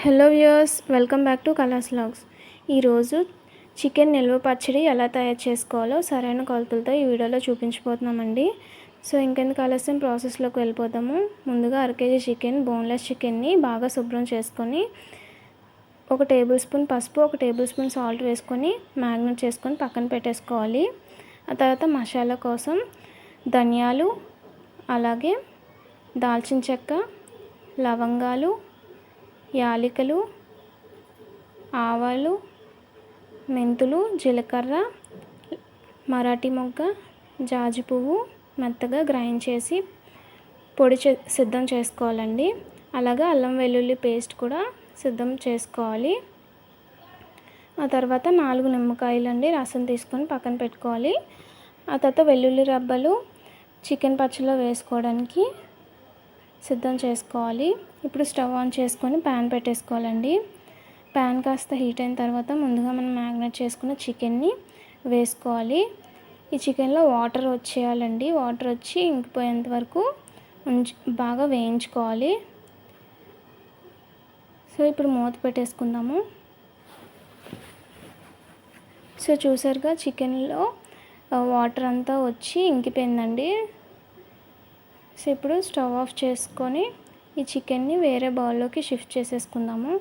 Hello viewers, welcome back to Kala's vlogs. ఈరోజు chicken నిల్వ పచ్చడి ఎలా తయారు చేసుకోవాలో సరైన కొలతలతో ఈ వీడియోలో చూపించబోతున్నామండి. సో ఇంకెందుకు ఆలస్యం, ప్రాసెస్లోకి వెళ్ళిపోతాము. ముందుగా 1 kg చికెన్, బోన్లెస్ చికెన్ని బాగా శుభ్రం చేసుకొని 1 టేబుల్ స్పూన్ పసుపు, 1 టేబుల్ స్పూన్ సాల్ట్ వేసుకొని మ్యాగ్నేట్ చేసుకొని పక్కన పెట్టేసుకోవాలి. ఆ తర్వాత మసాలా కోసం ధనియాలు, అలాగే దాల్చిన చెక్క, లవంగాలు, యాలకులు, ఆవాలు, మెంతులు, జీలకర్ర, మరాఠీ మొగ్గ, జాజి పువ్వు మెత్తగా గ్రైండ్ చేసి పొడి సిద్ధం చేసుకోవాలండి. అలాగే అల్లం వెల్లుల్లి పేస్ట్ కూడా సిద్ధం చేసుకోవాలి. ఆ తర్వాత 4 నిమ్మకాయలండి రసం తీసుకొని పక్కన పెట్టుకోవాలి. ఆ తర్వాత వెల్లుల్లి రబ్బలు చికెన్ పచ్చడిలో వేసుకోవడానికి సిద్ధం చేసుకోవాలి. ఇప్పుడు స్టవ్ ఆన్ చేసుకొని ప్యాన్ పెట్టేసుకోవాలండి. ప్యాన్ కాస్త హీట్ అయిన తర్వాత ముందుగా మనం మ్యాగ్నేట్ చేసుకున్న చికెన్ని వేసుకోవాలి. ఈ చికెన్లో వాటర్ వచ్చేయాలండి. వాటర్ వచ్చి ఇంకిపోయేంత వరకు బాగా వేయించుకోవాలి. సో ఇప్పుడు మూత పెట్టేసుకుందాము. సో చూసారుగా చికెన్లో వాటర్ అంతా వచ్చి ఇంకిపోయిందండి. సో ఇప్పుడు స్టవ్ ఆఫ్ చేసుకొని ఈ చికెన్ని వేరే బౌల్లోకి షిఫ్ట్ చేసేసుకుందాము.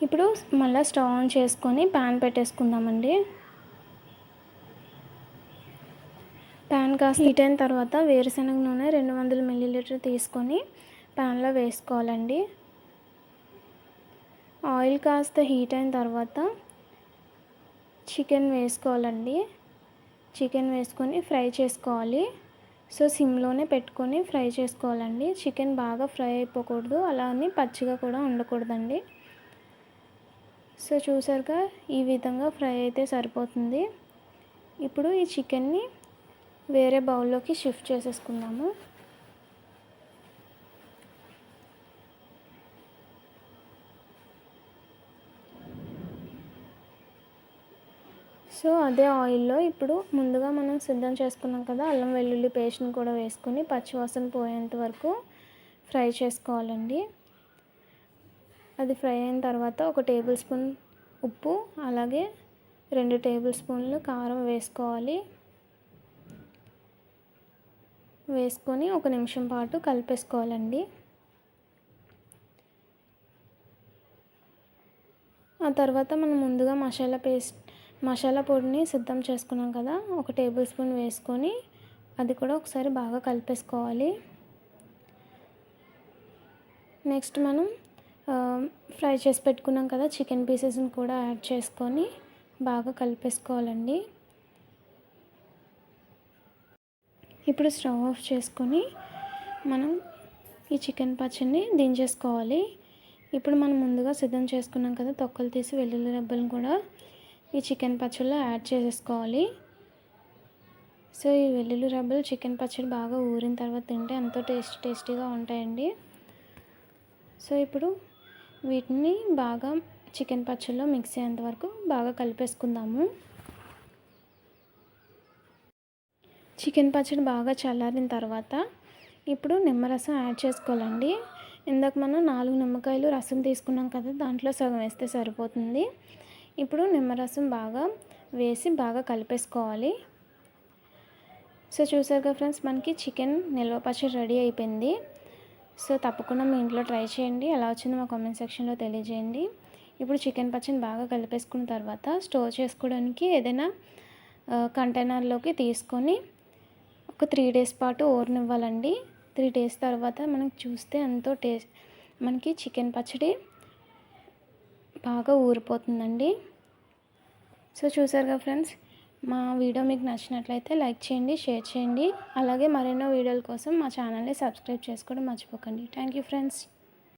ఇప్పుడు మళ్ళీ స్టవ్ ఆన్ చేసుకొని ప్యాన్ పెట్టేసుకుందామండి. ప్యాన్ కాస్త హీట్ అయిన తర్వాత వేరుశనగ నూనె 200 ml తీసుకొని ప్యాన్లో వేసుకోవాలండి. ఆయిల్ కాస్త హీట్ అయిన తర్వాత చికెన్ వేసుకోవాలండి. చికెన్ వేసుకొని ఫ్రై చేసుకోవాలి. సో సిమ్లోనే పెట్టుకొని ఫ్రై చేసుకోవాలండి. చికెన్ బాగా ఫ్రై అయిపోకూడదు, అలా అని పచ్చిగా కూడా ఉండకూడదండి. సో చూసారుగా ఈ విధంగా ఫ్రై అయితే సరిపోతుంది. ఇప్పుడు ఈ చికెన్ని వేరే బౌల్లోకి షిఫ్ట్ చేసేసుకుందాము. సో అదే ఆయిల్లో ఇప్పుడు ముందుగా మనం సిద్ధం చేసుకున్నాం కదా అల్లం వెల్లుల్లి పేస్ట్ని కూడా వేసుకొని పచ్చివాసన పోయేంత వరకు ఫ్రై చేసుకోవాలండి. అది ఫ్రై అయిన తర్వాత 1 టేబుల్ స్పూన్ ఉప్పు, అలాగే 2 టేబుల్ స్పూన్లు కారం వేసుకోవాలి. వేసుకొని 1 నిమిషం పాటు కలిపేసుకోవాలండి. ఆ తర్వాత మనం ముందుగా మసాలా పొడిని సిద్ధం చేసుకున్నాం కదా, 1 టేబుల్ స్పూన్ వేసుకొని అది కూడా ఒకసారి బాగా కలిపేసుకోవాలి. నెక్స్ట్ మనం ఫ్రై చేసి పెట్టుకున్నాం కదా చికెన్ పీసెస్ని కూడా యాడ్ చేసుకొని బాగా కలిపేసుకోవాలండి. ఇప్పుడు స్టవ్ ఆఫ్ చేసుకొని మనం ఈ చికెన్ పచ్చడిని దించేసుకోవాలి. ఇప్పుడు మనం ముందుగా సిద్ధం చేసుకున్నాం కదా తొక్కలు తీసి వెల్లుల్లి రెబ్బలను కూడా ఈ చికెన్ పచ్చడిలో యాడ్ చేసేసుకోవాలి. సో ఈ వెల్లుల్లి రెబ్బలు చికెన్ పచ్చడి బాగా ఊరిన తర్వాత తింటే ఎంతో టేస్టీగా ఉంటాయండి. సో ఇప్పుడు వీటిని బాగా చికెన్ పచ్చడిలో మిక్స్ అయ్యేంత వరకు బాగా కలిపేసుకుందాము. చికెన్ పచ్చడి బాగా చల్లారిన తర్వాత ఇప్పుడు నిమ్మరసం యాడ్ చేసుకోవాలండి. ఇందాక మనం 4 నిమ్మకాయలు రసం తీసుకున్నాం కదా, దాంట్లో సగం వేస్తే సరిపోతుంది. ఇప్పుడు నిమ్మరసం బాగా వేసి బాగా కలిపేసుకోవాలి. సో చూసారుగా ఫ్రెండ్స్, మనకి చికెన్ నిల్వ పచ్చడి రెడీ అయిపోయింది. సో తప్పకుండా మీ ఇంట్లో ట్రై చేయండి. ఎలా వచ్చిందో మా కామెంట్ సెక్షన్లో తెలియజేయండి. ఇప్పుడు చికెన్ పచ్చడిని బాగా కలిపేసుకున్న తర్వాత స్టోర్ చేసుకోవడానికి ఏదైనా కంటైనర్లోకి తీసుకొని ఒక 3 days పాటు ఊరనివ్వాలండి. 3 days తర్వాత మనకి చూస్తే మనకి చికెన్ పచ్చడి బాగా ఊరిపోతుందండి. సో చూసారుగా ఫ్రెండ్స్, మా వీడియో మీకు నచ్చినట్లయితే లైక్ చేయండి, షేర్ చేయండి. అలాగే మరెన్నో వీడియోల కోసం మా ఛానల్ని సబ్స్క్రైబ్ చేసుకోవడం మర్చిపోకండి. Thank you friends.